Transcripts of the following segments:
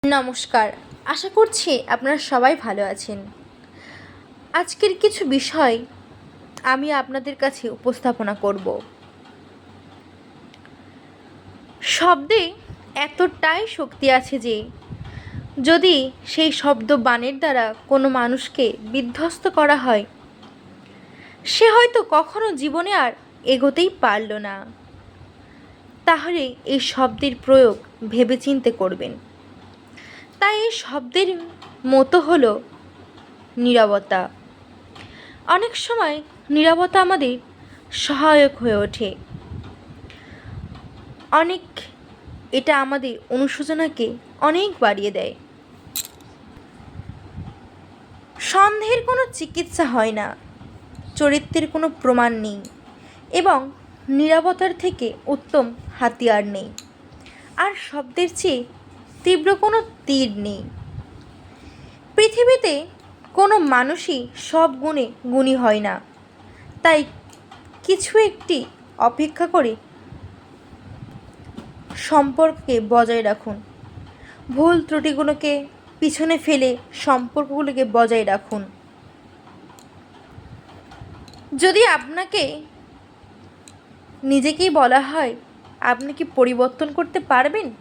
নমস্কার। আশা করছি আপনারা সবাই ভালো আছেন। আজকের কিছু বিষয় আমি আপনাদের কাছে উপস্থাপনা করব। শব্দে এতটাই শক্তি আছে যে যদি সেই শব্দ বাণের দ্বারা কোনো মানুষকে বিধ্বস্ত করা হয়, সে হয়তো কখনো জীবনে আর এগোতেই পারল না। তাহলে এই শব্দের প্রয়োগ ভেবেচিন্তে করবেন। তাই এই শব্দের মতো হলো নীরবতা। অনেক সময় নীরবতা আমাদের সহায়ক হয়ে ওঠে। এটা আমাদের অনুশোচনাকে অনেক বাড়িয়ে দেয়। সন্দেহের কোনো চিকিৎসা হয় না, চরিত্রের কোনো প্রমাণ নেই এবং নীরবতার থেকে উত্তম হাতিয়ার নেই। আর শব্দের চেয়ে তীব্র কোনো তীর নেই। পৃথিবীতে কোনো মানুষই সব গুণে গুণী হয় না। তাই কিছু একটি অপেক্ষা করে সম্পর্ককে বজায় রাখুন। ভুল ত্রুটিগুলোকে পিছনে ফেলে সম্পর্কগুলোকে বজায় রাখুন। যদি আপনাকে নিজেকেই বলা হয় আপনি কি পরিবর্তন করতে পারবেন?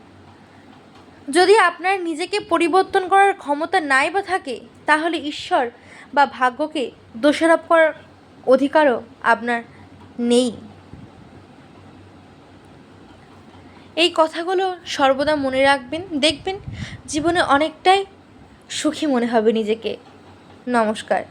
যদি আপনার নিজেকে পরিবর্তন করার ক্ষমতা নাই বা থাকে, তাহলে ঈশ্বর বা ভাগ্যকে দোষারোপ করার অধিকারও আপনার নেই। এই কথাগুলো সর্বদা মনে রাখবেন, দেখবেন জীবনে অনেকটাই সুখী মনে হবে নিজেকে। নমস্কার।